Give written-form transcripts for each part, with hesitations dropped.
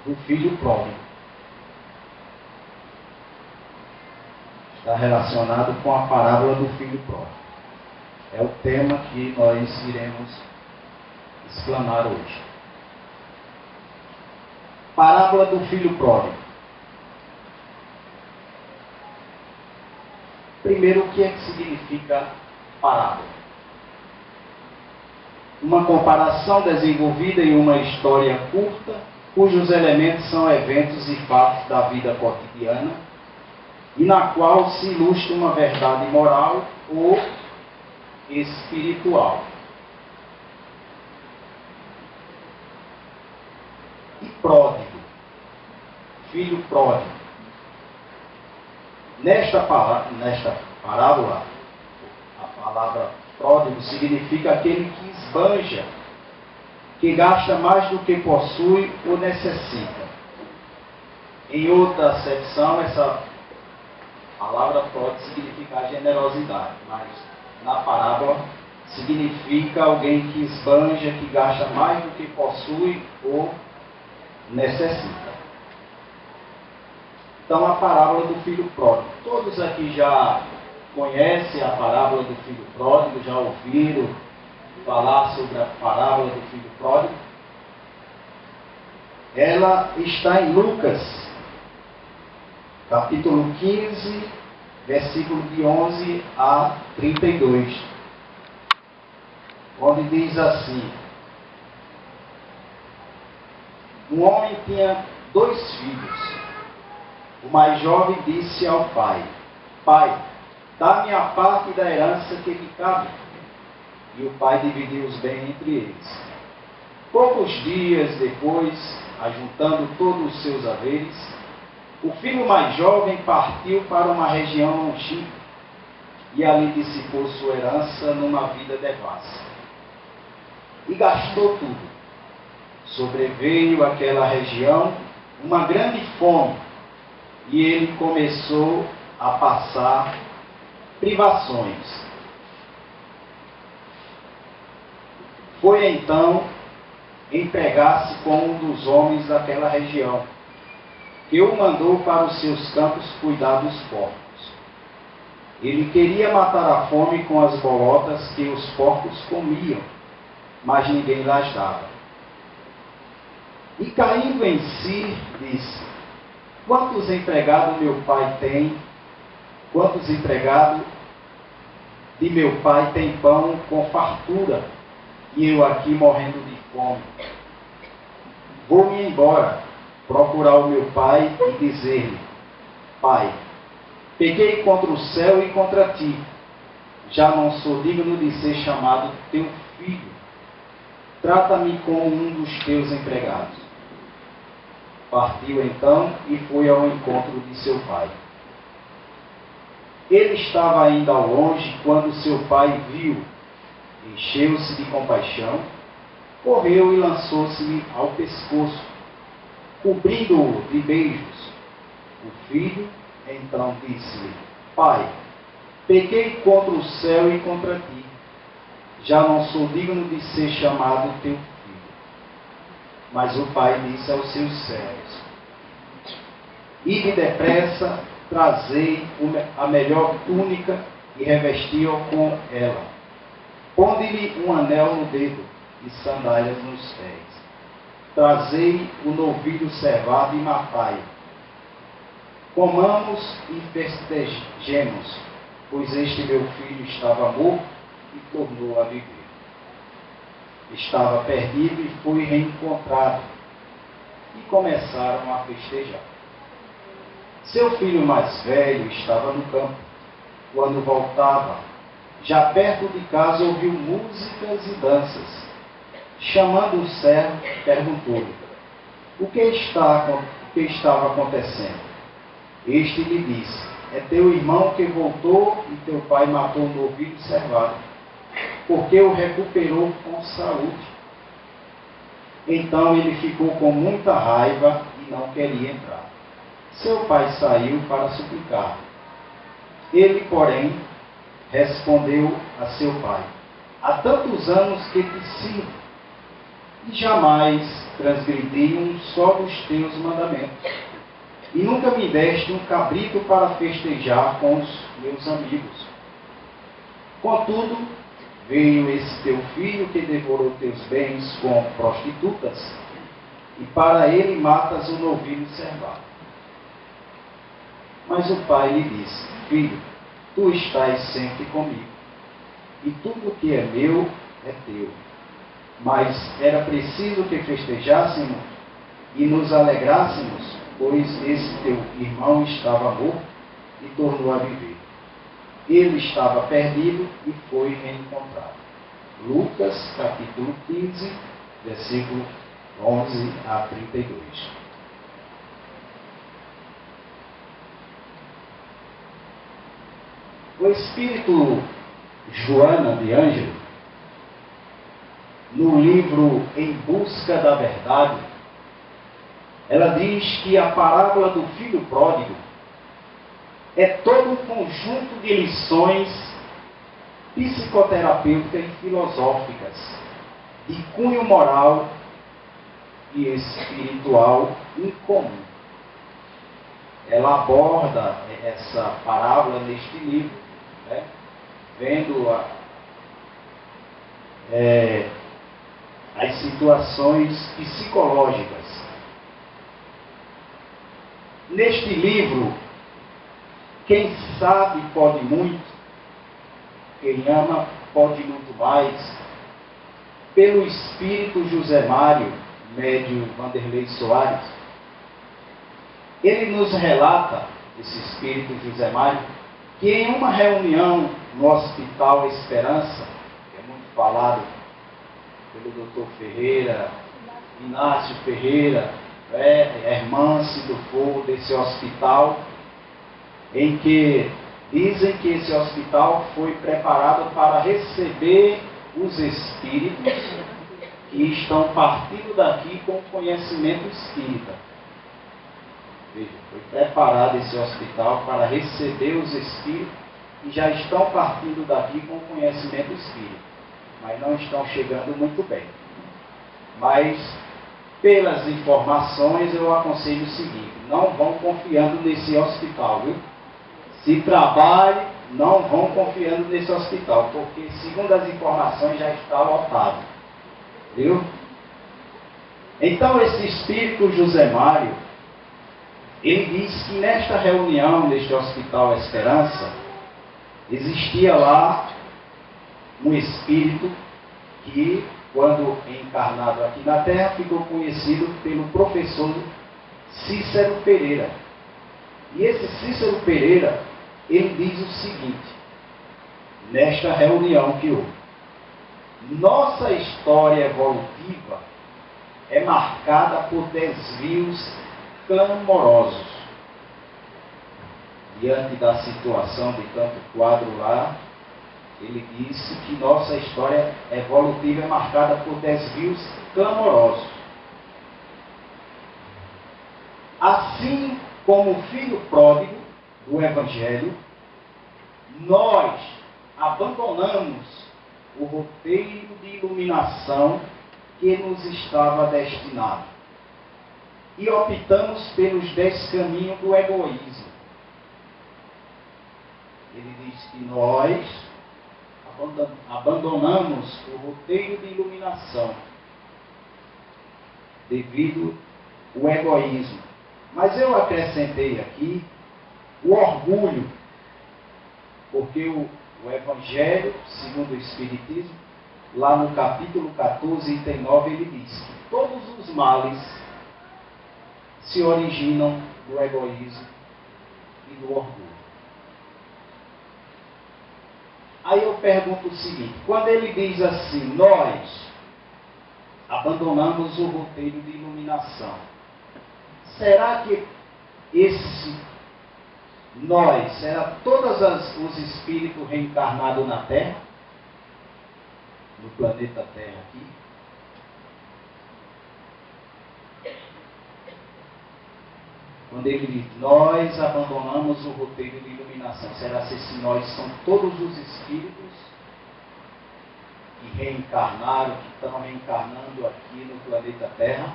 do filho pródigo. Está relacionado com a parábola do filho pródigo. É o tema que nós iremos explanar hoje. Parábola do filho pródigo. Primeiro, o que é que significa parábola? Uma comparação desenvolvida em uma história curta, cujos elementos são eventos e fatos da vida cotidiana, e na qual se ilustra uma verdade moral ou espiritual. E pródigo, filho pródigo. Nesta parábola, a palavra pródigo significa aquele que esbanja, que gasta mais do que possui ou necessita. Em outra acepção, essa palavra pode significar generosidade, mas na parábola significa alguém que esbanja, que gasta mais do que possui ou necessita. Então, a parábola do filho pródigo. Todos aqui já conhecem a parábola do filho pródigo, já ouviram falar sobre a parábola do filho pródigo? Ela está em Lucas, capítulo 15, versículo de 11 a 32, onde diz assim: um homem tinha 2 filhos. O mais jovem disse ao pai: Pai, dá-me a parte da herança que me cabe. E o pai dividiu os bens entre eles. Poucos dias depois, ajuntando todos os seus haveres, o filho mais jovem partiu para uma região longínqua e ali dissipou sua herança numa vida devassa. E gastou tudo. Sobreveio àquela região uma grande fome e ele começou a passar privações. Foi então empregar-se com um dos homens daquela região, que o mandou para os seus campos cuidar dos porcos. Ele queria matar a fome com as bolotas que os porcos comiam, mas ninguém las dava. E caindo em si, disse: quantos empregados meu pai tem? Quantos empregados de meu pai tem pão com fartura, e eu aqui morrendo de fome? Vou-me embora, procurar o meu pai e dizer-lhe: Pai, pequei contra o céu e contra ti, já não sou digno de ser chamado teu filho, trata-me como um dos teus empregados. Partiu então e foi ao encontro de seu pai. Ele estava ainda ao longe quando seu pai viu, encheu-se de compaixão, correu e lançou-se-lhe ao pescoço, cobrindo-o de beijos. O filho então disse-lhe: Pai, pequei contra o céu e contra ti, já não sou digno de ser chamado teu filho. Mas o pai disse aos seus servos: Ide depressa, trazei a melhor túnica e revesti-o com ela. Ponde-lhe um anel no dedo e sandálias nos pés. Trazei o novilho cevado e matai-o. Comamos e festejemos, pois este meu filho estava morto e tornou a viver. Estava perdido e foi reencontrado. E começaram a festejar. Seu filho mais velho estava no campo. Quando voltava, já perto de casa, ouviu músicas e danças. Chamando o servo, perguntou-lhe: o que estava acontecendo? Este lhe disse: é teu irmão que voltou e teu pai matou o novilho cevado, porque o recuperou com saúde. Então ele ficou com muita raiva e não queria entrar. Seu pai saiu para suplicar. Ele, porém, respondeu a seu pai: há tantos anos que te sirvo, e jamais transgredi um só dos teus mandamentos, e nunca me deste um cabrito para festejar com os meus amigos. Contudo, veio esse teu filho que devorou teus bens com prostitutas, e para ele matas um novilho cevado. Mas o pai lhe disse: Filho, tu estás sempre comigo, e tudo que é meu é teu. Mas era preciso que festejássemos e nos alegrássemos, pois esse teu irmão estava morto e tornou a viver. Ele estava perdido e foi reencontrado. Lucas, capítulo 15, versículo 11 a 32. O espírito Joana de Ângelo, no livro Em Busca da Verdade, ela diz que a parábola do filho pródigo é todo um conjunto de lições psicoterapêuticas e filosóficas, de cunho moral e espiritual incomum. Ela aborda essa parábola neste livro, né? Vendo as situações psicológicas. Neste livro, quem sabe pode muito, quem ama pode muito mais. Pelo espírito José Mário, médium Vanderlei Soares, ele nos relata, esse espírito José Mário, que em uma reunião no Hospital Esperança, que é muito falado pelo Dr. Ferreira, Inácio Ferreira, Hermance do Fogo, desse hospital, em que dizem que esse hospital foi preparado para receber os espíritos que estão partindo daqui com conhecimento espírita. Veja, foi preparado esse hospital para receber os espíritos que já estão partindo daqui com conhecimento espírita, mas não estão chegando muito bem. Mas, pelas informações, eu aconselho o seguinte: não vão confiando nesse hospital, viu? Se trabalhe, não vão confiando nesse hospital, porque, segundo as informações, já está lotado. Viu? Então, esse espírito José Mário, ele diz que nesta reunião, neste Hospital Esperança, existia lá um espírito que, quando encarnado aqui na Terra, ficou conhecido pelo professor Cícero Pereira. E esse Cícero Pereira, ele diz o seguinte, nesta reunião que houve: nossa história evolutiva é marcada por desvios clamorosos. Diante da situação de tanto quadro lá, ele disse que nossa história evolutiva é marcada por desvios clamorosos. Assim como o filho pródigo do Evangelho, nós abandonamos o roteiro de iluminação que nos estava destinado e optamos pelos descaminhos do egoísmo. Ele diz que nós abandonamos o roteiro de iluminação devido ao egoísmo. Mas eu acrescentei aqui o orgulho, porque o Evangelho, segundo o Espiritismo, lá no capítulo 14, item 9, ele diz que todos os males se originam do egoísmo e do orgulho. Aí eu pergunto o seguinte: quando ele diz assim, nós abandonamos o roteiro de iluminação, será que esse nós será todos os espíritos reencarnados na Terra? No planeta Terra aqui? Quando ele diz, nós abandonamos o roteiro de iluminação, será se esses nós são todos os espíritos que reencarnaram, que estão reencarnando aqui no planeta Terra?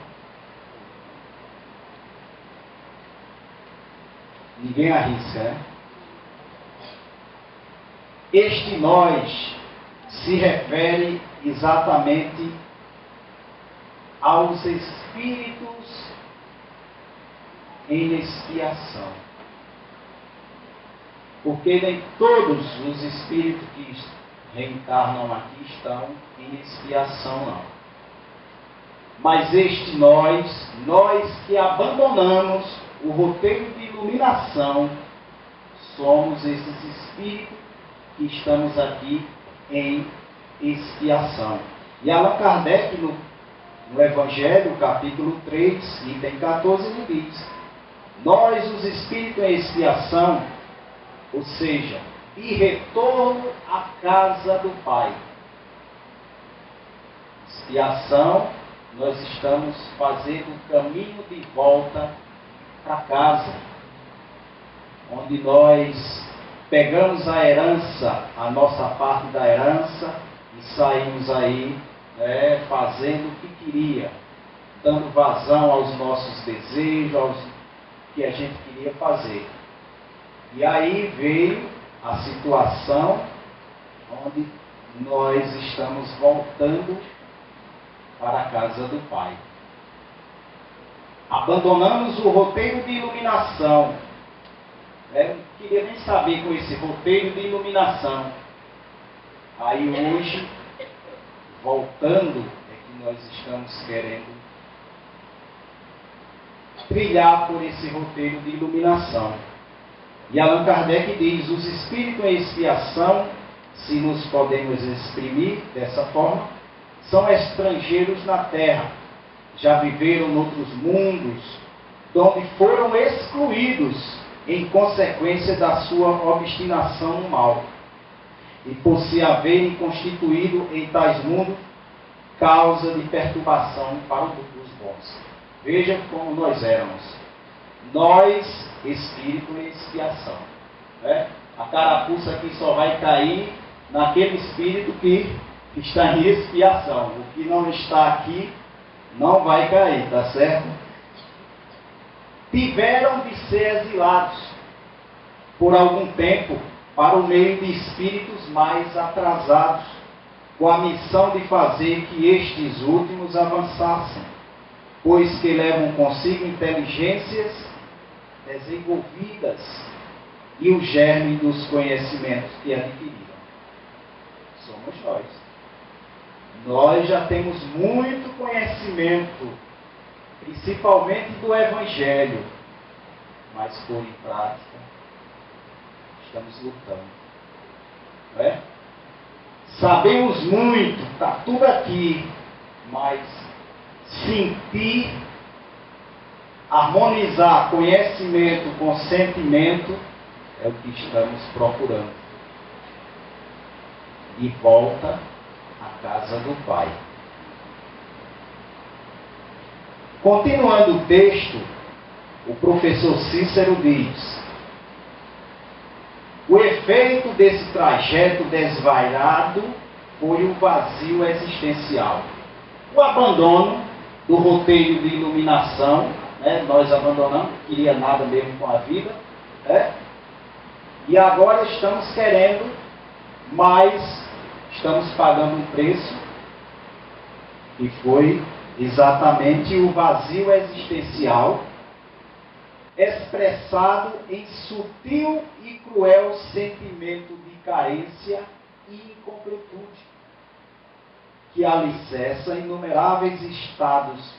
Ninguém arrisca, né? Este nós se refere exatamente aos espíritos em expiação. Porque nem todos os espíritos que reencarnam aqui estão em expiação, não. Mas este nós que abandonamos o roteiro de iluminação, somos esses espíritos que estamos aqui em expiação. E Allan Kardec, no Evangelho, capítulo 3, item 14, ele diz: nós, os espíritos em expiação, ou seja, de retorno à casa do Pai. Expiação, nós estamos fazendo o caminho de volta para casa, onde nós pegamos a herança, a nossa parte da herança, e saímos aí fazendo o que queria, dando vazão aos nossos desejos, aos que a gente queria fazer. E aí veio a situação onde nós estamos voltando para a casa do Pai. Abandonamos o roteiro de iluminação. Não queria nem saber com esse roteiro de iluminação. Aí hoje, voltando, é que nós estamos querendo trilhar por esse roteiro de iluminação. E Allan Kardec diz: os espíritos em expiação, se nos podemos exprimir dessa forma, são estrangeiros na terra, já viveram noutros mundos, onde foram excluídos em consequência da sua obstinação no mal, e por se haverem constituído em tais mundos causa de perturbação para os bons. Veja como nós éramos. Nós, espírito em expiação. A carapuça aqui só vai cair naquele espírito que está em expiação. O que não está aqui não vai cair, tá certo? Tiveram de ser exilados por algum tempo para o meio de espíritos mais atrasados, com a missão de fazer que estes últimos avançassem, pois que levam consigo inteligências desenvolvidas e o germe dos conhecimentos que adquiriram. Somos nós. Nós já temos muito conhecimento, principalmente do Evangelho, mas por em prática estamos lutando. Não é? Sabemos muito, está tudo aqui, mas sentir, harmonizar conhecimento com sentimento é o que estamos procurando. E volta à casa do Pai. Continuando o texto, o professor Cícero diz: o efeito desse trajeto desvairado foi o vazio existencial. O abandono do roteiro de iluminação, nós abandonamos, não queria nada mesmo com a vida, e agora estamos querendo, mas estamos pagando um preço, que foi exatamente o vazio existencial, expressado em sutil e cruel sentimento de carência e incompletude, que alicerça inumeráveis estados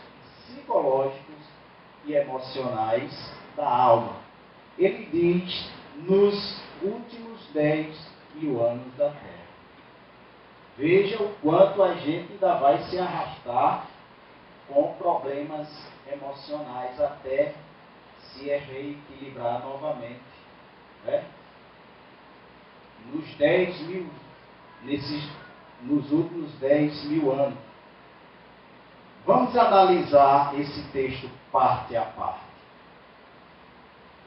psicológicos e emocionais da alma. Ele diz: nos últimos 10.000 anos da Terra. Veja o quanto a gente ainda vai se arrastar com problemas emocionais até se reequilibrar novamente. Nos últimos 10.000 anos. Vamos analisar esse texto parte a parte.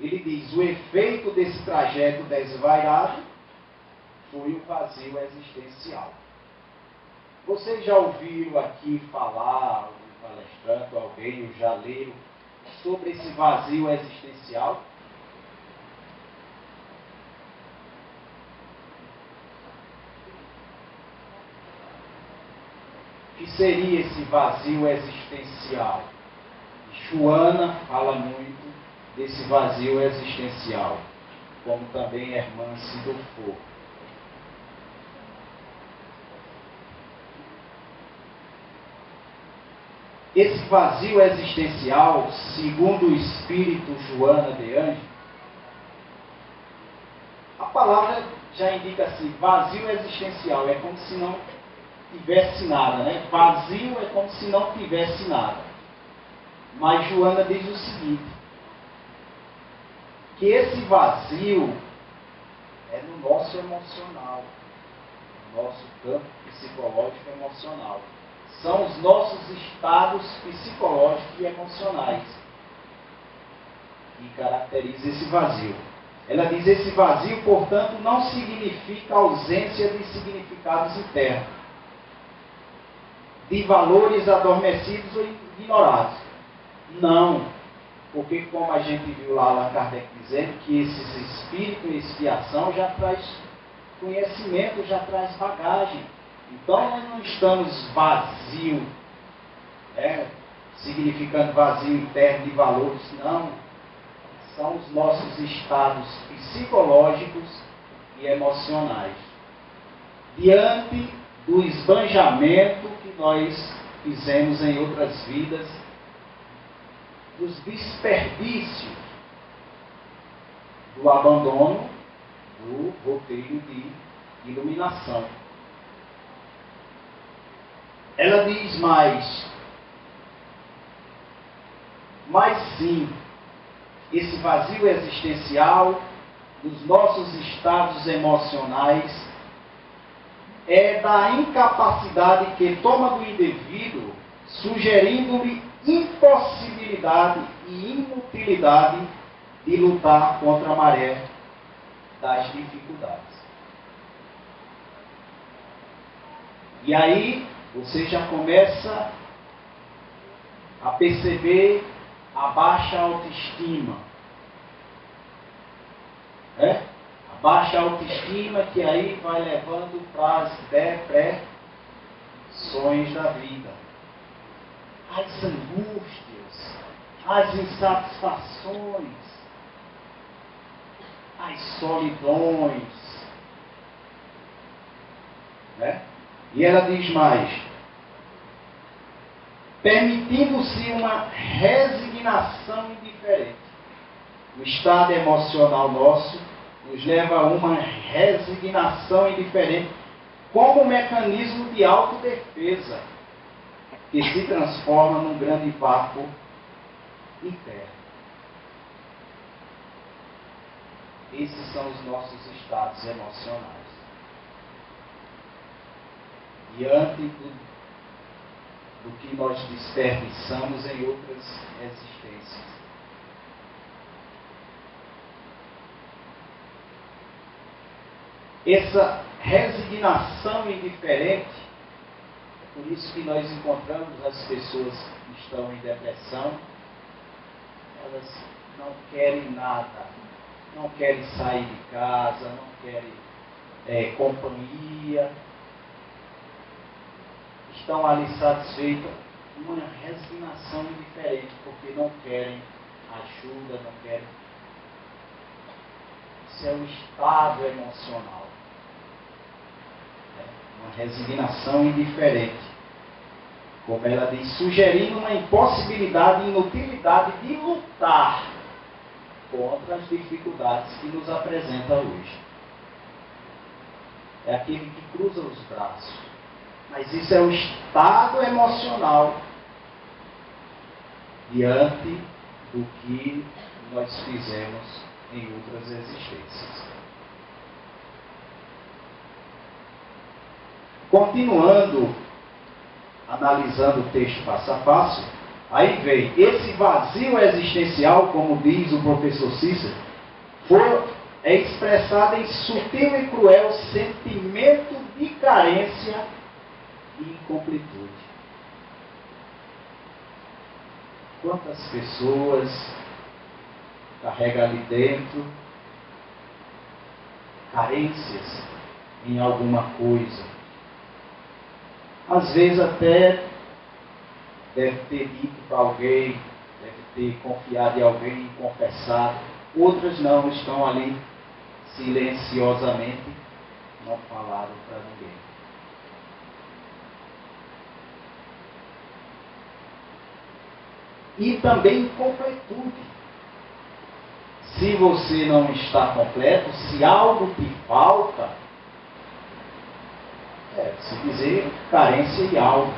Ele diz: o efeito desse trajeto desvairado foi o vazio existencial. Vocês já ouviram aqui falar, um palestrante, alguém, ou já leram sobre esse vazio existencial? que seria esse vazio existencial? Joana fala muito desse vazio existencial, como também a irmã Sidofo. Esse vazio existencial, segundo o espírito Joana de Ângeles, a palavra já indica assim, vazio existencial, é como se não tivesse nada, né? Vazio é como se não tivesse nada. Mas Joana diz o seguinte, que esse vazio é no nosso emocional, no nosso campo psicológico emocional. São os nossos estados psicológicos e emocionais que caracterizam esse vazio. Ela diz, esse vazio, portanto, não significa ausência de significados internos, de valores adormecidos ou ignorados. Não, porque como a gente viu lá Allan Kardec dizendo, que esses espíritos em expiação já traz conhecimento, já traz bagagem. Então nós não estamos vazios, significando vazio interno de valores, não. São os nossos estados psicológicos e emocionais. Diante do esbanjamento que nós fizemos em outras vidas, dos desperdícios, do abandono do roteiro de iluminação. Ela diz mais, mas sim, esse vazio existencial dos nossos estados emocionais é da incapacidade que toma do indivíduo, sugerindo-lhe impossibilidade e inutilidade de lutar contra a maré das dificuldades. E aí você já começa a perceber a baixa autoestima. A baixa autoestima que aí vai levando para as depressões da vida. As angústias, as insatisfações, as solidões. E ela diz mais, permitindo-se uma resignação indiferente. O estado emocional nosso nos leva a uma resignação indiferente como mecanismo de autodefesa que se transforma num grande vácuo interno. Esses são os nossos estados emocionais. Diante do que nós desperdiçamos em outras existências. Essa resignação indiferente, é por isso que nós encontramos as pessoas que estão em depressão, elas não querem nada, não querem sair de casa, não querem companhia, estão ali satisfeitas, uma resignação indiferente, porque não querem ajuda, não querem. Isso é o estado emocional. Uma resignação indiferente. Como ela diz, sugerindo uma impossibilidade e inutilidade de lutar contra as dificuldades que nos apresenta hoje. É aquele que cruza os braços. Mas isso é o estado emocional diante do que nós fizemos em outras existências. Continuando, analisando o texto passo a passo, aí vem, esse vazio existencial, como diz o professor Cícero, é expressado em sutil e cruel sentimento de carência e incompletude. Quantas pessoas carregam ali dentro carências em alguma coisa? às vezes até deve ter dito para alguém, deve ter confiado em alguém e confessado. Outras não, estão ali silenciosamente, não falaram para ninguém. E também incompletude. Se você não está completo, se algo te falta, se dizer carência de algo.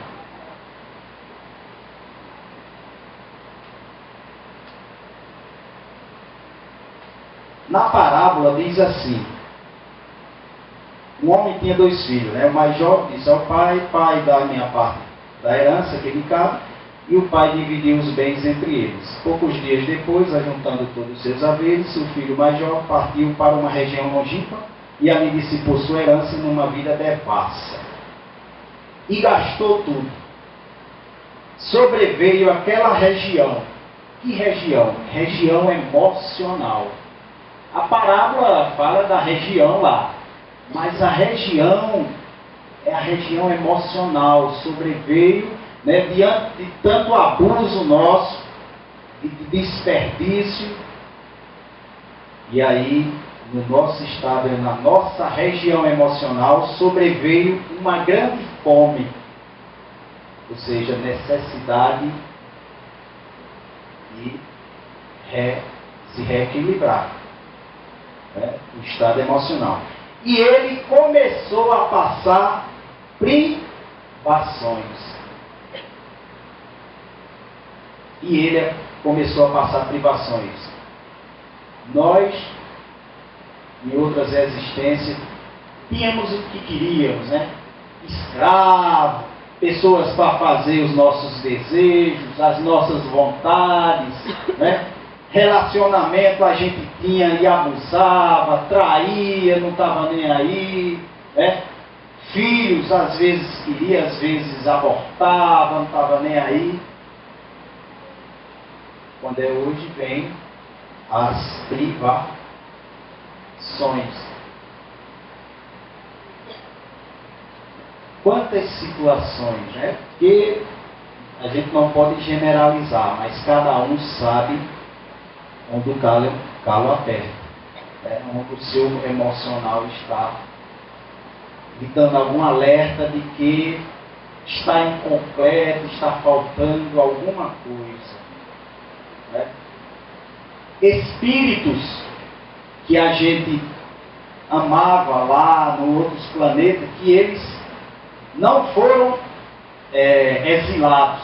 Na parábola diz assim: um homem tinha 2 filhos, né? O mais jovem disse ao pai: pai, dá a minha parte da herança que me cabe. E o pai dividiu os bens entre eles. Poucos dias depois, ajuntando todos os seus haveres, o filho mais jovem partiu para uma região longínqua e ali dissipou sua herança numa vida devassa. E gastou tudo. Sobreveio aquela região. Que região? Região emocional. A parábola fala da região lá, mas a região é a região emocional. Sobreveio, né, diante de tanto abuso nosso, de desperdício, e aí, no nosso estado, na nossa região emocional, sobreveio uma grande fome, ou seja, necessidade de se reequilibrar, né, o estado emocional. E ele começou a passar privações. E ele começou a passar privações. Nós, em outras existências, tínhamos o que queríamos, né? Escravo, pessoas para fazer os nossos desejos, as nossas vontades, né? Relacionamento a gente tinha e abusava, traía, não estava nem aí, né? Filhos às vezes queria, às vezes abortava, não estava nem aí. Quando hoje vem as privações. Quantas situações, né? Porque a gente não pode generalizar, mas cada um sabe onde o calo aperta, né? Onde o seu emocional está lhe dando algum alerta de que está incompleto, está faltando alguma coisa. Né? Espíritos que a gente amava lá nos outros planetas, que eles não foram exilados,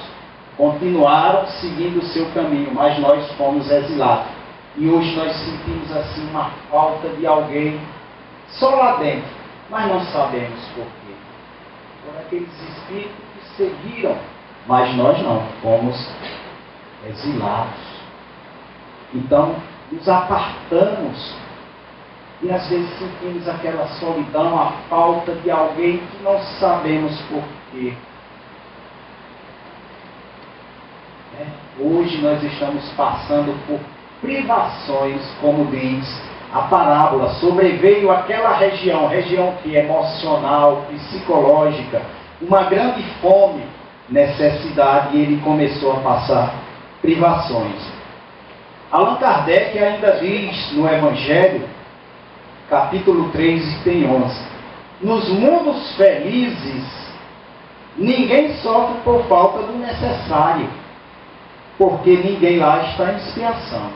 continuaram seguindo o seu caminho, mas nós fomos exilados. E hoje nós sentimos assim uma falta de alguém só lá dentro, mas não sabemos porquê. Foram aqueles espíritos que seguiram, mas nós não, fomos exilados. Então, nos apartamos e às vezes sentimos aquela solidão, a falta de alguém que não sabemos porquê. Hoje nós estamos passando por privações, como diz a parábola. Sobreveio aquela região que é emocional, psicológica, uma grande fome, necessidade, e ele começou a passar privações. Allan Kardec ainda diz no Evangelho, capítulo 3, item 11: nos mundos felizes, ninguém sofre por falta do necessário, porque ninguém lá está em expiação.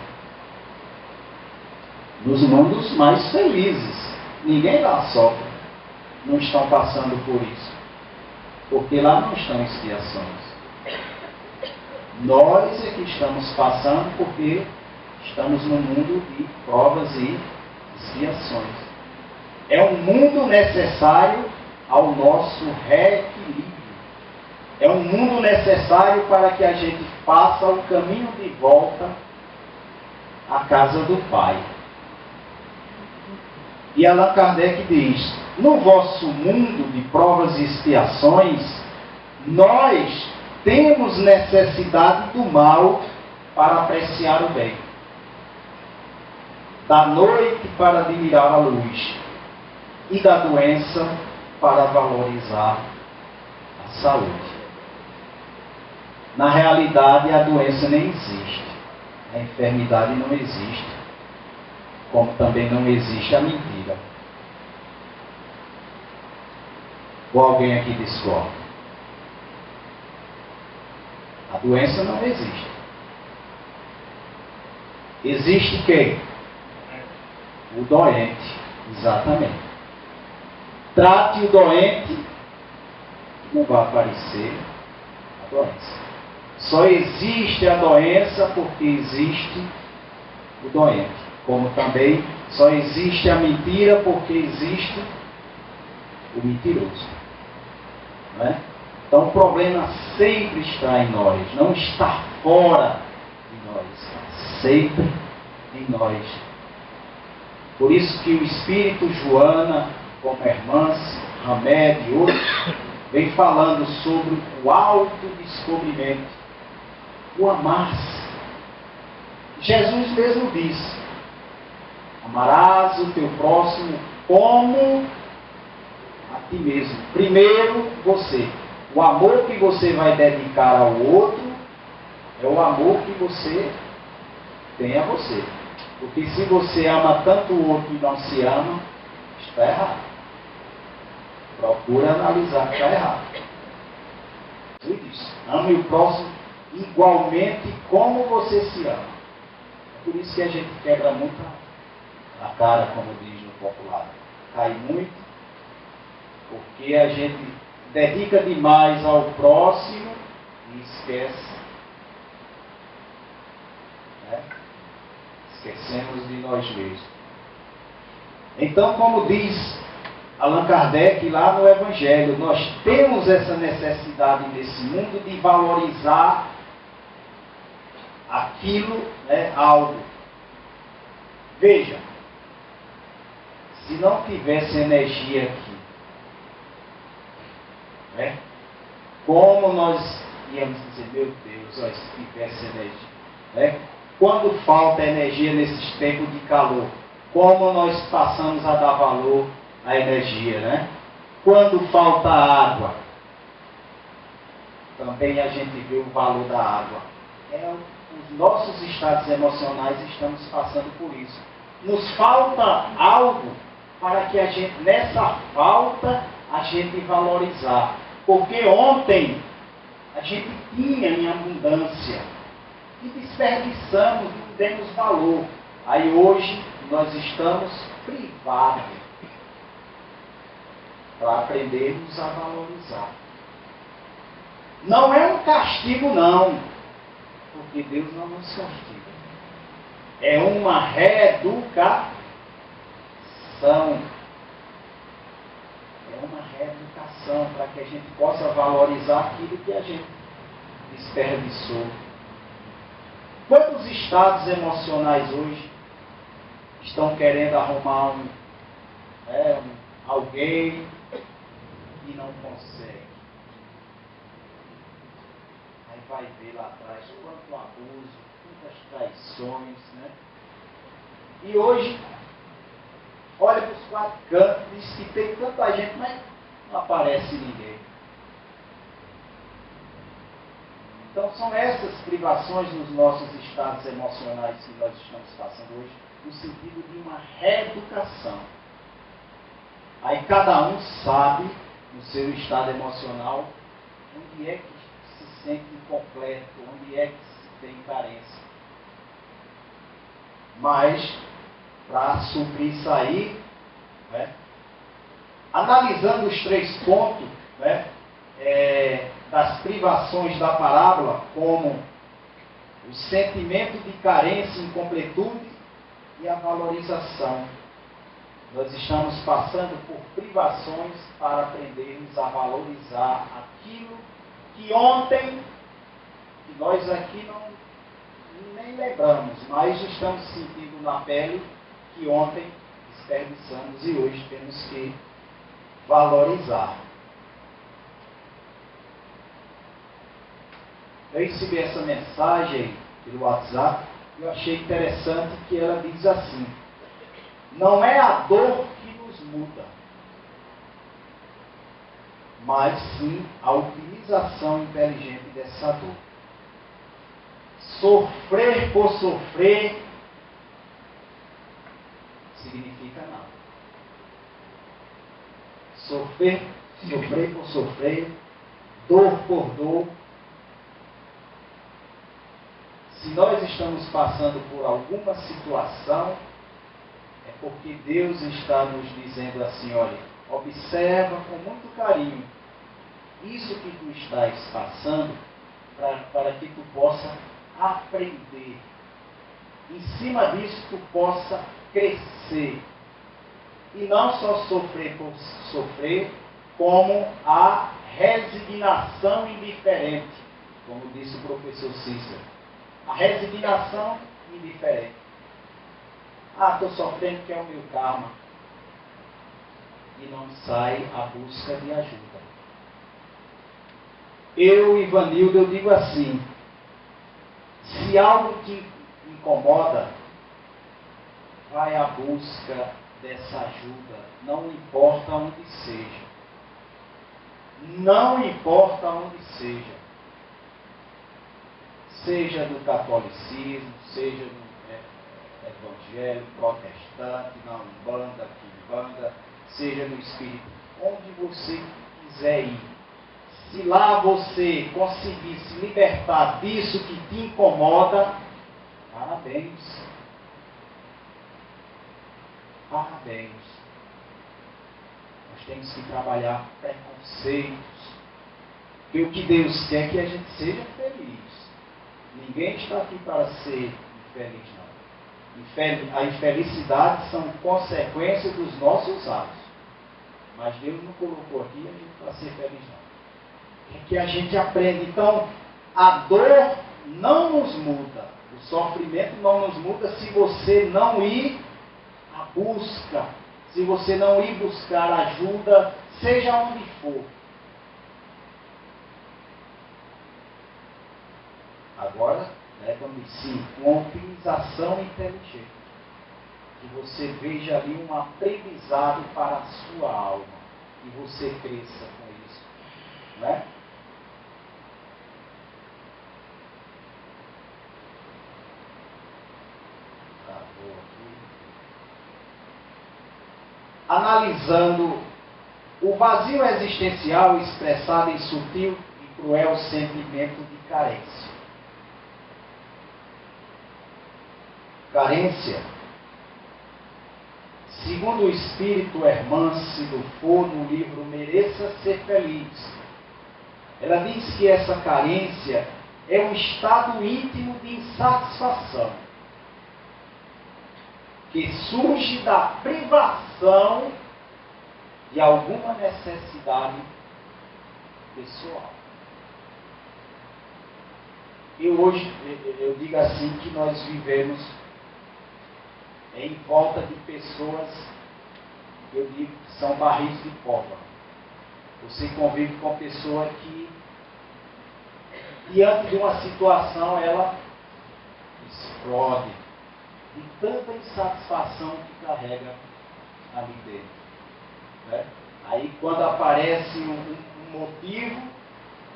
Nos mundos mais felizes, ninguém lá sofre, não estão passando por isso, porque lá não estão em expiações. Nós é que estamos passando porque estamos no mundo de provas e expiações. É um mundo necessário ao nosso reequilíbrio. É um mundo necessário para que a gente faça o caminho de volta à casa do Pai. E Allan Kardec diz: no vosso mundo de provas e expiações, nós temos necessidade do mal para apreciar o bem, da noite para admirar a luz, e da doença para valorizar a saúde. Na realidade, a doença nem existe. A enfermidade não existe. Como também não existe a mentira. Ou alguém aqui discorda? A doença não existe. Existe quem? O doente. Exatamente. Trate o doente, não vai aparecer a doença. Só existe a doença porque existe o doente. Como também só existe a mentira porque existe o mentiroso. Não é? Então o problema sempre está em nós, não está fora de nós, está sempre em nós. Por isso que o Espírito Joana, como a irmã Hamed e outros, vem falando sobre o autodescobrimento, o amar-se. Jesus mesmo disse: amarás o teu próximo como a ti mesmo. Primeiro você. O amor que você vai dedicar ao outro é o amor que você tem a você. Porque se você ama tanto o outro e não se ama, está errado. Procura analisar que está errado. Ele diz: ame o próximo igualmente como você se ama. É por isso que a gente quebra muito a cara, como diz no popular. Cai muito, porque a gente dedica demais ao próximo e esquece. Né? Esquecemos de nós mesmos. Então, como diz Allan Kardec lá no Evangelho, nós temos essa necessidade nesse mundo de valorizar aquilo, né, algo. Veja, se não tivesse energia aqui, né, como nós íamos dizer, meu Deus, ó, se tivesse energia, né? Quando falta energia nesses tempos de calor, como nós passamos a dar valor à energia, né? Quando falta água, também a gente vê o valor da água. Os nossos estados emocionais estamos passando por isso. Nos falta algo para que a gente, nessa falta, a gente valorizar. Porque ontem a gente tinha em abundância e desperdiçamos, não demos valor. Aí hoje nós estamos privados para aprendermos a valorizar. Não é um castigo, não, porque Deus não nos castiga. É uma reeducação. É uma reeducação para que a gente possa valorizar aquilo que a gente desperdiçou. Quantos estados emocionais hoje estão querendo arrumar alguém e não consegue? Aí vai ver lá atrás quanto abuso, quantas traições, né? E hoje, olha para os quatro cantos, diz que tem tanta gente, mas não aparece ninguém. Então são essas privações nos nossos estados emocionais que nós estamos passando hoje, no sentido de uma reeducação. Aí cada um sabe, no seu estado emocional, onde é que se sente incompleto, onde é que se tem carência. Mas, para suprir isso aí, né, analisando os 3 pontos, né, das privações da parábola, como o sentimento de carência e incompletude e a valorização. Nós estamos passando por privações para aprendermos a valorizar aquilo que ontem, que nós aqui nem lembramos, mas estamos sentindo na pele que ontem desperdiçamos e hoje temos que valorizar. Eu recebi essa mensagem pelo WhatsApp e eu achei interessante que ela diz assim: não é a dor que nos muda, mas sim a utilização inteligente dessa dor. Sofrer por sofrer significa nada. Sofrer por sofrer, dor por dor. Se nós estamos passando por alguma situação, é porque Deus está nos dizendo assim, olha, observa com muito carinho isso que tu estás passando, para que tu possa aprender. Em cima disso, tu possa crescer. E não só sofrer por sofrer, como a resignação indiferente, como disse o professor Cícero. A resignação indiferente. Estou sofrendo que é o meu karma. E não sai à busca de ajuda. Eu, Ivanildo, eu digo assim, se algo te incomoda, vai à busca dessa ajuda, não importa onde seja. Não importa onde seja. Seja do catolicismo, seja do evangelho, protestante, na Umbanda, Quimbanda, seja no Espírito, onde você quiser ir. Se lá você conseguir se libertar disso que te incomoda, parabéns. Parabéns. Nós temos que trabalhar preconceitos. Porque o que Deus quer é que a gente seja feliz. Ninguém está aqui para ser infeliz, não. A infelicidade são consequências dos nossos atos. Mas Deus não colocou aqui a gente para ser feliz, não. É que a gente aprende. Então, a dor não nos muda. O sofrimento não nos muda se você não ir à busca. Se você não ir buscar ajuda, seja onde for. Agora, quando sim, uma utilização inteligente. Que você veja ali um aprendizado para a sua alma. E você cresça com isso. Não é? Analisando o vazio existencial expressado em sutil e cruel sentimento de carência. Carência, segundo o espírito Hermance Dufour, no livro Mereça Ser Feliz, ela diz que essa carência é um estado íntimo de insatisfação, que surge da privação de alguma necessidade pessoal. E hoje, eu digo assim, que nós vivemos em volta de pessoas, eu digo que são barris de pólvora. Você convive com uma pessoa que, diante de uma situação, ela explode de tanta insatisfação que carrega ali dentro. Né? Aí quando aparece um motivo,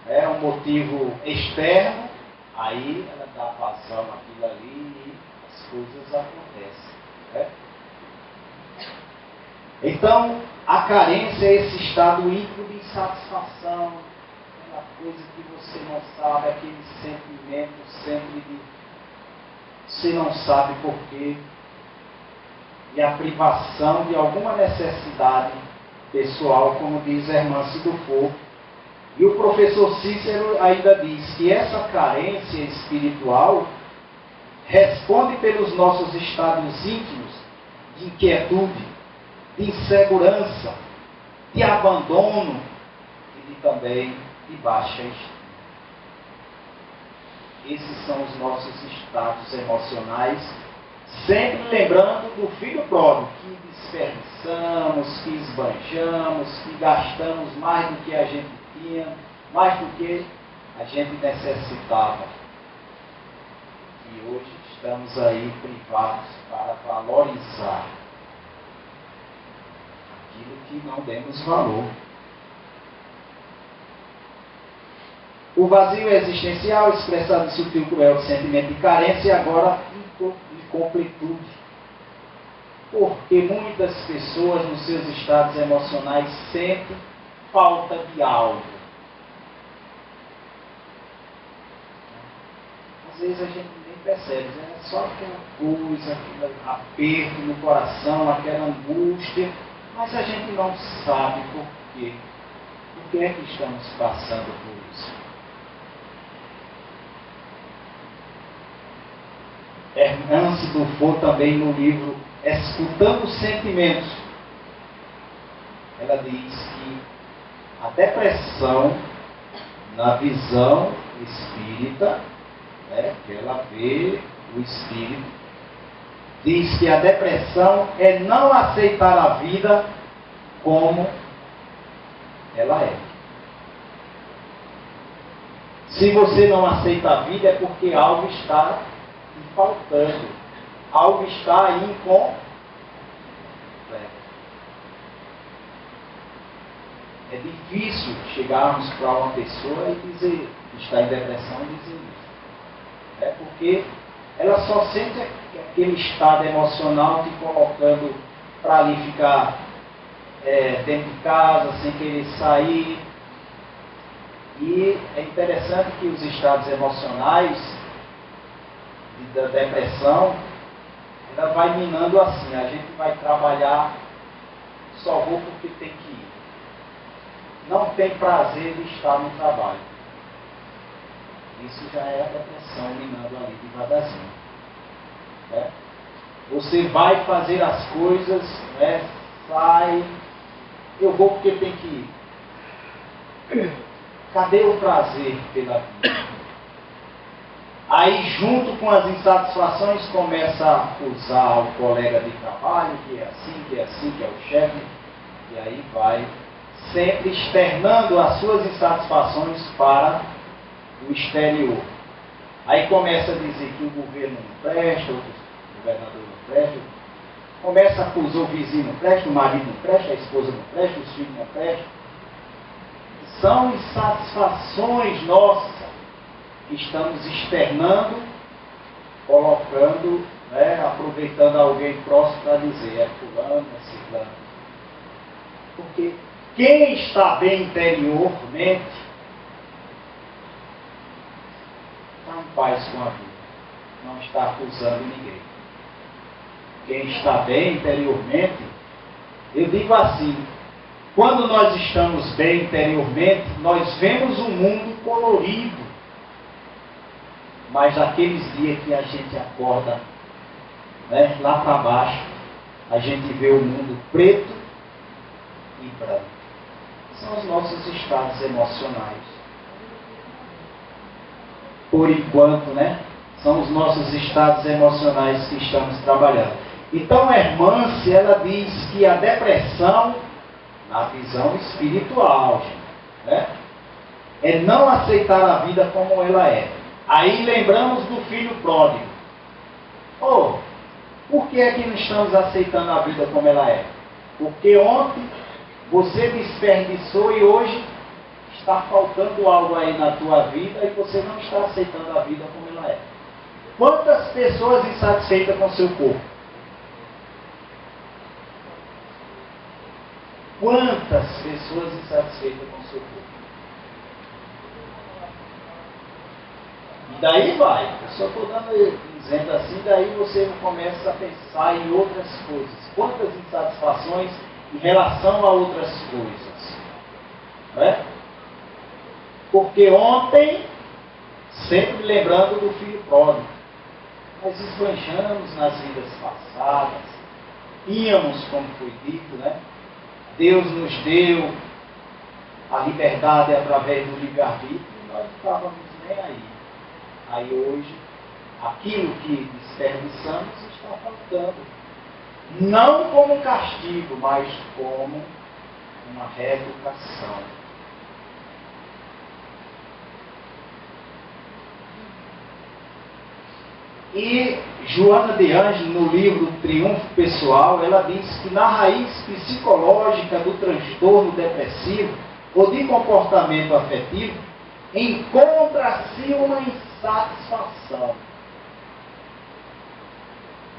um motivo externo, aí ela dá vazão àquilo ali e as coisas acontecem. Né? Então, a carência é esse estado íntimo de insatisfação, aquela coisa que você não sabe, aquele sentimento sempre de você não sabe porquê, e a privação de alguma necessidade pessoal, como diz Hermance Dufour. E o professor Cícero ainda diz que essa carência espiritual responde pelos nossos estados íntimos de inquietude, de insegurança, de abandono e também de baixa estima. Esses são os nossos estados emocionais, sempre lembrando do filho pródigo, que desperdiçamos, que esbanjamos, que gastamos mais do que a gente tinha, mais do que a gente necessitava. E hoje estamos aí privados para valorizar aquilo que não demos valor. O vazio existencial, expressado em sutil cruel sentimento de carência, e agora incompletude. Porque muitas pessoas, nos seus estados emocionais, sentem falta de algo. Às vezes a gente nem percebe, né? É só aquela coisa, aquele aperto no coração, aquela angústia, mas a gente não sabe por quê. Por que é que estamos passando por isso? Hermance Dufour, também no livro Escutando Sentimentos, ela diz que a depressão, na visão espírita, né, que ela vê o espírito, diz que a depressão é não aceitar a vida como ela é. Se você não aceita a vida, é porque algo está faltando. Algo está aí incompleto. É difícil chegarmos para uma pessoa e dizer que está em depressão e dizer isso. É porque ela só sente aquele estado emocional te colocando para ali ficar dentro de casa, sem querer sair. E é interessante que os estados emocionais da depressão, ela vai minando assim, a gente vai trabalhar, só vou porque tem que ir. Não tem prazer de estar no trabalho. Isso já é a depressão minando ali devagarzinho. Né? Você vai fazer as coisas, né? Sai, eu vou porque tem que ir. Cadê o prazer pela vida? Aí, junto com as insatisfações, começa a acusar o colega de trabalho, que é assim, que é assim, que é o chefe, e aí vai sempre externando as suas insatisfações para o exterior. Aí começa a dizer que o governo não presta, o governador não presta, começa a acusar o vizinho não presta, o marido não presta, a esposa não presta, os filhos não prestam. São insatisfações nossas que estamos externando, colocando, né, aproveitando alguém próximo para dizer, é fulano, é ciclano. Porque quem está bem interiormente está em paz com a vida, não está acusando ninguém. Quem está bem interiormente, eu digo assim, quando nós estamos bem interiormente, nós vemos o mundo colorido. Mas naqueles dias que a gente acorda, né, lá para baixo, a gente vê o mundo preto e branco. São os nossos estados emocionais. Por enquanto, né? São os nossos estados emocionais que estamos trabalhando. Então, a Hermance, ela diz que a depressão, na visão espiritual, né, é não aceitar a vida como ela é. Aí lembramos do filho pródigo. Por que é que não estamos aceitando a vida como ela é? Porque ontem você desperdiçou e hoje está faltando algo aí na tua vida e você não está aceitando a vida como ela é. Quantas pessoas insatisfeitas com seu corpo? Quantas pessoas insatisfeitas com seu corpo? E daí vai, eu só estou dizendo assim, daí você começa a pensar em outras coisas. Quantas insatisfações em relação a outras coisas. Não é? Porque ontem, sempre lembrando do filho pródigo, nós esbanjamos nas vidas passadas, íamos, como foi dito, né? Deus nos deu a liberdade através do livre-arbítrio e nós não estávamos nem aí. Aí hoje, aquilo que desperdiçamos está faltando. Não como castigo, mas como uma reeducação. E Joana de Ângeles, no livro Triunfo Pessoal, ela diz que na raiz psicológica do transtorno depressivo ou de comportamento afetivo encontra-se uma insatisfação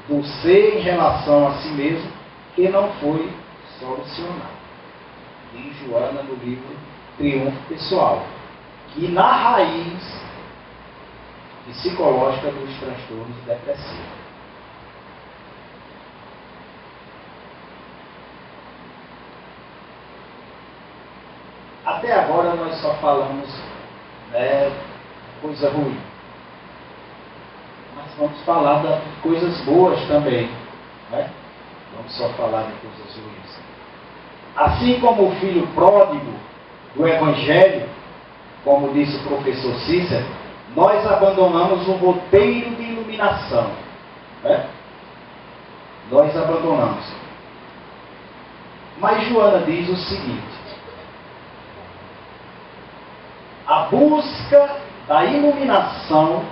do ser em relação a si mesmo que não foi solucionado. Diz Joana no livro Triunfo Pessoal, que na raiz psicológica dos transtornos depressivos. Até agora nós só falamos coisa ruim. Mas vamos falar de coisas boas também. Né? Vamos só falar de coisas ruins. Assim como o filho pródigo do Evangelho, como disse o professor Cícero, nós abandonamos o roteiro de iluminação. Né? Nós abandonamos. Mas Joana diz o seguinte: a busca da iluminação,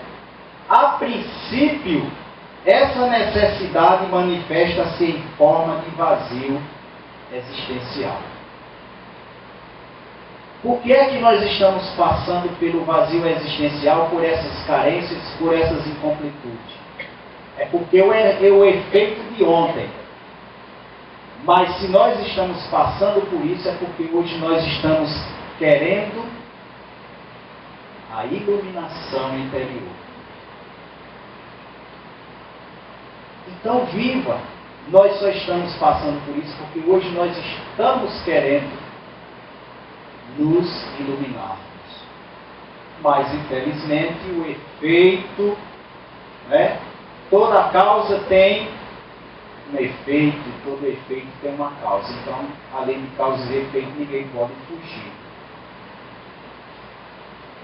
a princípio, essa necessidade manifesta-se em forma de vazio existencial. Por que é que nós estamos passando pelo vazio existencial, por essas carências, por essas incompletudes? É porque é o efeito de ontem. Mas se nós estamos passando por isso, é porque hoje nós estamos querendo a iluminação interior. Então, viva! Nós só estamos passando por isso porque hoje nós estamos querendo nos iluminarmos. Mas, infelizmente, o efeito, toda causa tem um efeito, todo efeito tem uma causa. Então, além de causa e efeito, ninguém pode fugir.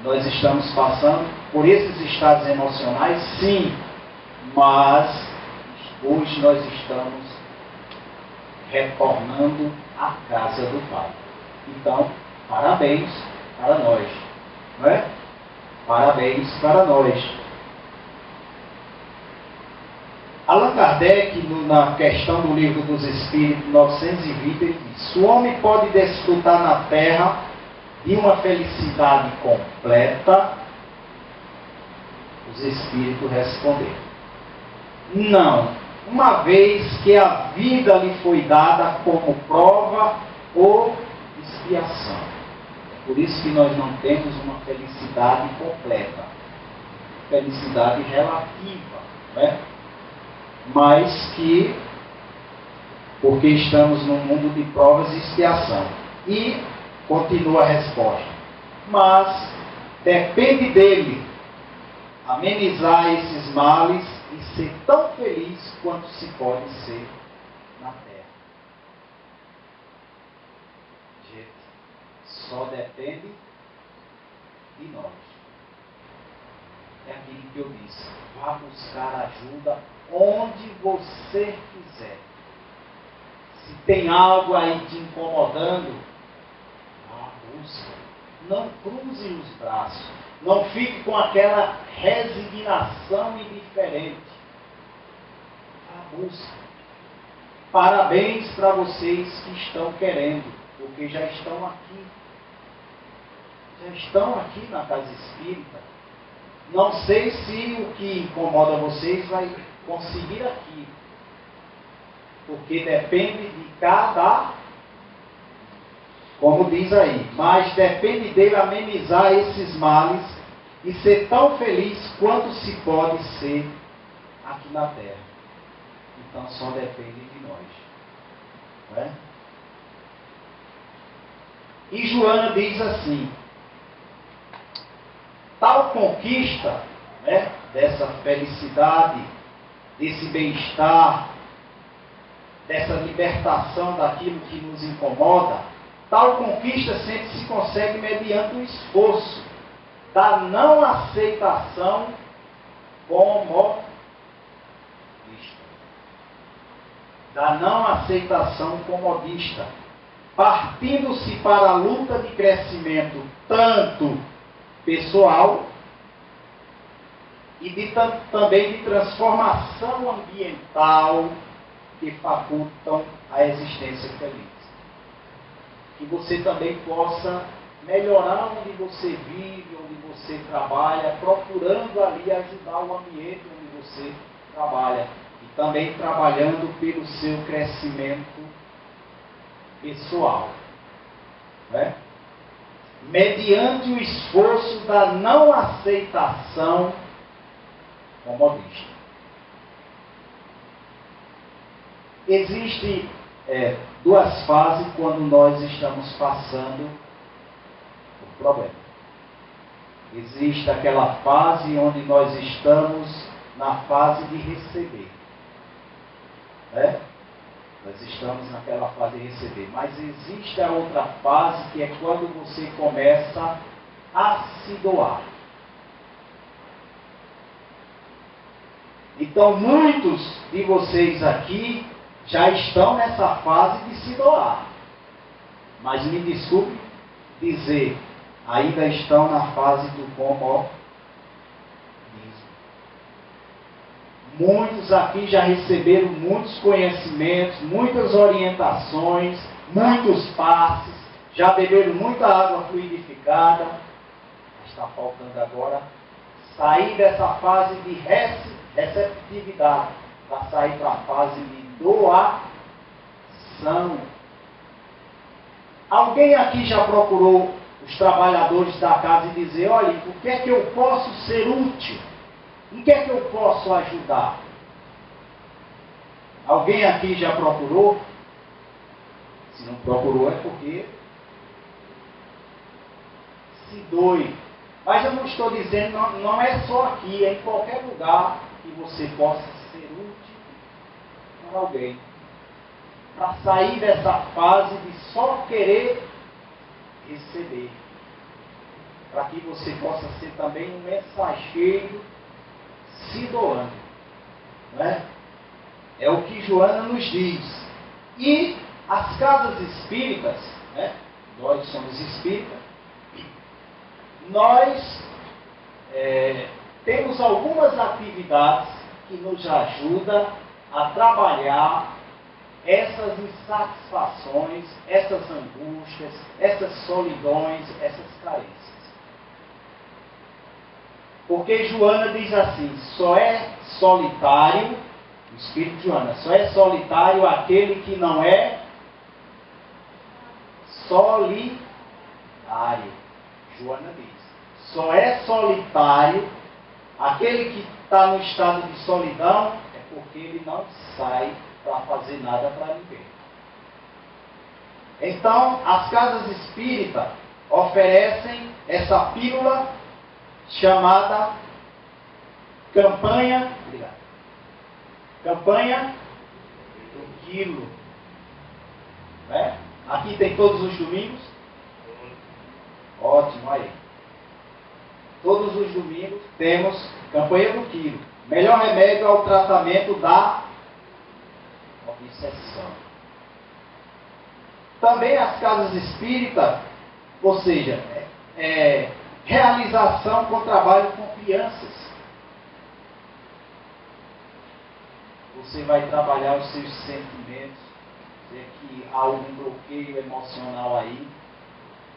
Nós estamos passando por esses estados emocionais, sim, mas hoje nós estamos retornando à casa do Pai. Então, parabéns para nós. Não é? Parabéns para nós. Allan Kardec, na questão do Livro dos Espíritos 920, ele diz: o homem pode desfrutar na Terra de uma felicidade completa? Os Espíritos responderam: não, uma vez que a vida lhe foi dada como prova ou expiação. Por isso que nós não temos uma felicidade completa, felicidade relativa, né? Mas que, porque estamos num mundo de provas e expiação. E continua a resposta: mas depende dele amenizar esses males e ser tão feliz quanto se pode ser na Terra. Gente, só depende de nós. É aquilo que eu disse: vá buscar ajuda onde você quiser. Se tem algo aí te incomodando, busca. Não cruze os braços. Não fique com aquela resignação indiferente. A busca. Parabéns para vocês que estão querendo, porque já estão aqui. Já estão aqui na casa espírita. Não sei se o que incomoda vocês vai conseguir aqui. Porque depende de cada, como diz aí, mas depende dele amenizar esses males e ser tão feliz quanto se pode ser aqui na Terra. Então só depende de nós. Não é? E Joana diz assim: tal conquista, dessa felicidade, desse bem-estar, dessa libertação daquilo que nos incomoda, tal conquista sempre se consegue mediante o esforço da não aceitação comodista. Da não aceitação comodista. Partindo-se para a luta de crescimento tanto pessoal e também de transformação ambiental que facultam a existência feliz. Que você também possa melhorar onde você vive, onde você trabalha, procurando ali ajudar o ambiente onde você trabalha. E também trabalhando pelo seu crescimento pessoal. Né? Mediante o esforço da não aceitação comodista. Existem duas fases quando nós estamos passando por problema. Existe aquela fase onde nós estamos na fase de receber. Né? Nós estamos naquela fase de receber. Mas existe a outra fase que é quando você começa a se doar. Então, muitos de vocês aqui já estão nessa fase de se doar. Mas me desculpe dizer, ainda estão na fase do comodismo. Muitos aqui já receberam muitos conhecimentos, muitas orientações, muitos passes, já beberam muita água fluidificada. Está faltando agora sair dessa fase de receptividade, para sair para a fase de doação. Alguém aqui já procurou os trabalhadores da casa e dizer, olha, o que é que eu posso ser útil? Em que é que eu posso ajudar? Alguém aqui já procurou? Se não procurou é porque se doe. Mas eu não estou dizendo, não é só aqui, é em qualquer lugar que você possa ser útil para alguém. Para sair dessa fase de só querer receber. Para que você possa ser também um mensageiro se doando. Não é? É o que Joana nos diz. E as casas espíritas, né? Nós somos espíritas, nós temos algumas atividades que nos ajudam a trabalhar essas insatisfações, essas angústias, essas solidões, essas carências. Porque Joana diz assim, só é solitário, o Espírito de Joana, só é solitário aquele que não é solitário. Joana diz, só é solitário aquele que está no estado de solidão, é porque ele não sai para fazer nada para ninguém. Então, as casas espíritas oferecem essa pílula chamada campanha do quilo. Né? Aqui tem todos os domingos. Ótimo, aí. Todos os domingos temos campanha do quilo. Melhor remédio ao tratamento da obsessão. Também as casas espíritas, ou seja, realização com trabalho com crianças. Você vai trabalhar os seus sentimentos, ver que há algum bloqueio emocional aí.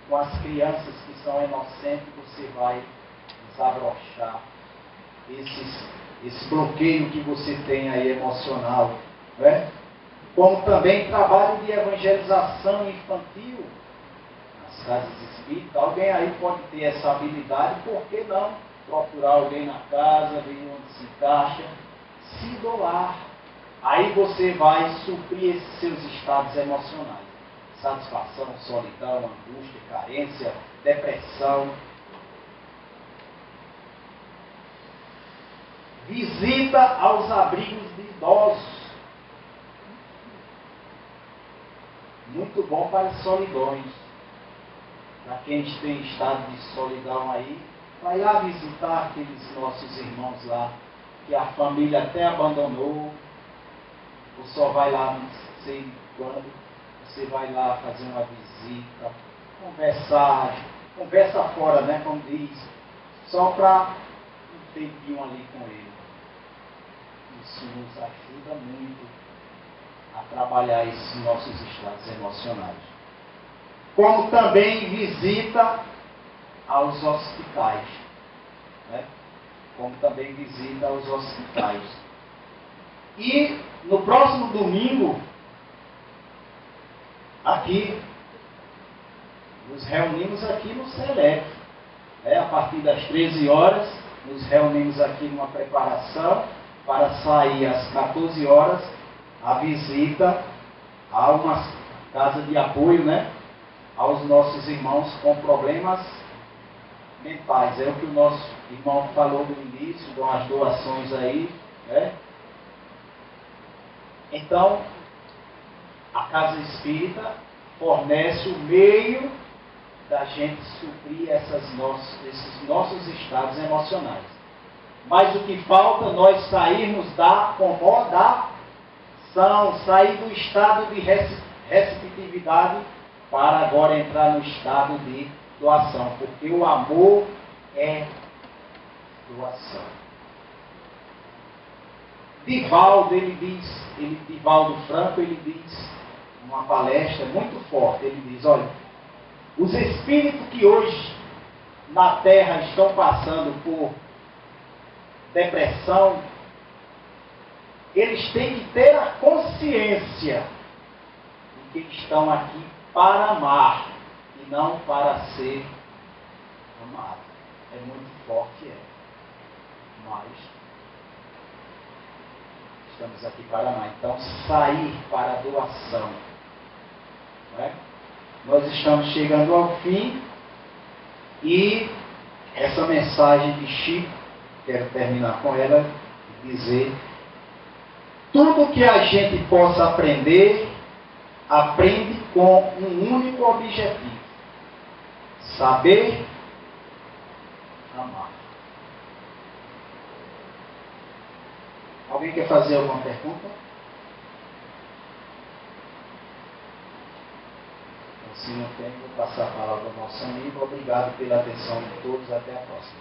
Com as crianças que são inocentes, você vai desabrochar esse bloqueio que você tem aí emocional. Né? Como também trabalho de evangelização infantil nas casas espíritas. Alguém aí pode ter essa habilidade, por que não procurar alguém na casa, ver onde se encaixa, se doar. Aí você vai suprir esses seus estados emocionais. Satisfação, solidão, angústia, carência, depressão. Visita aos abrigos de idosos. Muito bom para as solidões. Para quem tem estado de solidão aí, vai lá visitar aqueles nossos irmãos lá, que a família até abandonou, ou só vai lá não sei quando, você vai lá fazer uma visita, conversar, conversa fora, né, como diz, só para um tempinho ali com ele. Isso nos ajuda muito a trabalhar esses nossos estados emocionais. como também visita aos hospitais. Né? Como também visita aos hospitais. E no próximo domingo, aqui, nos reunimos aqui no Selec. A partir das 13 horas, nos reunimos aqui numa preparação para sair às 14 horas a visita a uma casa de apoio, né, aos nossos irmãos com problemas mentais. É o que o nosso irmão falou no início, com as doações aí, né? Então, a Casa Espírita fornece o meio da gente suprir esses nossos estados emocionais. Mas o que falta é nós sairmos da acomodação, sair do estado de receptividade para agora entrar no estado de doação, porque o amor é doação. Divaldo, Divaldo Franco, ele diz, numa palestra muito forte, ele diz, olha, os espíritos que hoje na Terra estão passando por depressão, eles têm que ter a consciência de que estão aqui para amar e não para ser amado. É muito forte, mas estamos aqui para amar. Então, sair para a doação. Não é? Nós estamos chegando ao fim e essa mensagem de Chico, quero terminar com ela e dizer: tudo que a gente possa aprender, aprende com um único objetivo: saber amar. Alguém quer fazer alguma pergunta? Se não tem, vou passar a palavra ao nosso amigo. Obrigado pela atenção de todos. Até a próxima.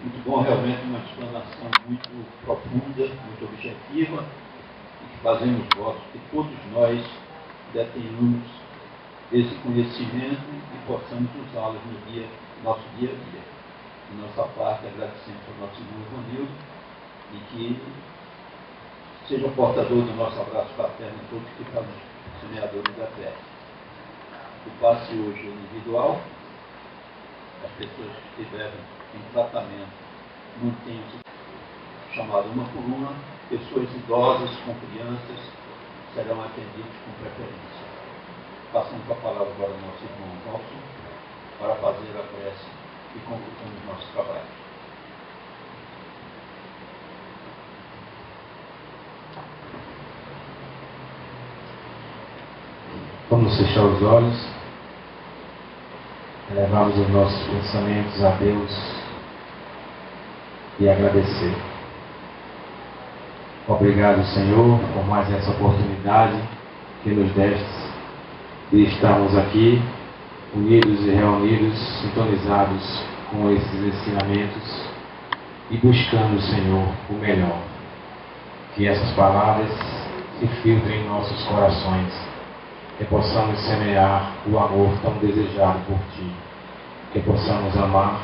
Muito bom, realmente uma explanação muito profunda, muito objetiva, e que fazemos votos que todos nós detenhamos esse conhecimento e possamos usá-lo no nosso dia a dia. De nossa parte, agradecemos ao nosso irmão Ivanildo e que seja portador do nosso abraço fraterno a todos que estão semeadores da terra. O passe hoje é individual, as pessoas que estiveram em tratamento mantenham-se chamado uma por uma, pessoas idosas com crianças serão atendidas com preferência. Passamos a palavra agora ao nosso irmão Nelson para fazer a prece e concluirmos nosso trabalho. Vamos fechar os olhos, elevarmos os nossos pensamentos a Deus e agradecer. Obrigado, Senhor, por mais essa oportunidade que nos deste de estarmos aqui, unidos e reunidos, sintonizados com esses ensinamentos e buscando, Senhor, o melhor. Que essas palavras se filtrem em nossos corações, que possamos semear o amor tão desejado por Ti, que possamos amar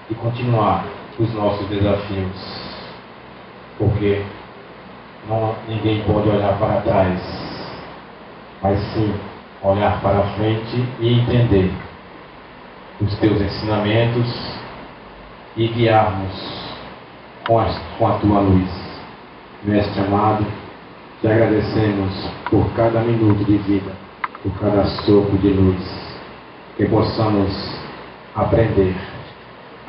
e continuar os nossos desafios, porque ninguém pode olhar para trás, mas sim olhar para frente e entender os Teus ensinamentos e guiarmos com a Tua luz. Mestre amado, Te agradecemos por cada minuto de vida, por cada sopro de luz, que possamos aprender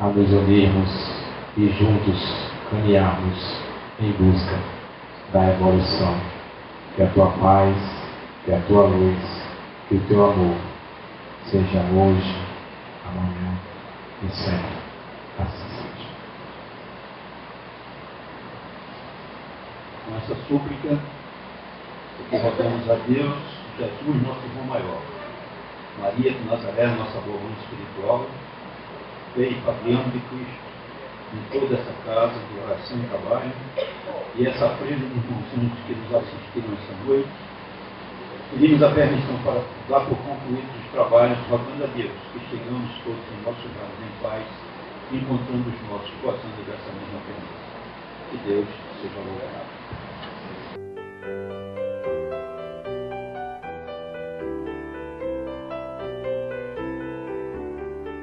a nos unirmos e juntos caminharmos em busca da evolução. Que a Tua paz, que a Tua luz, que o Teu amor seja hoje, amanhã e sempre. Assim seja. Com essa súplica, que rogamos a Deus, Jesus, nosso irmão maior, Maria de Nazaré, nossa boa mãe espiritual, Frei Fabiano de Cristo, em toda essa casa de oração e trabalho, e essa frente de irmãos que nos assistiram essa noite, Pedimos a permissão para dar por concluídos os trabalhos, rogando a Deus que chegamos todos em nossos lares em paz, encontrando os nossos gozando dessa mesma presença. Que Deus seja louvado.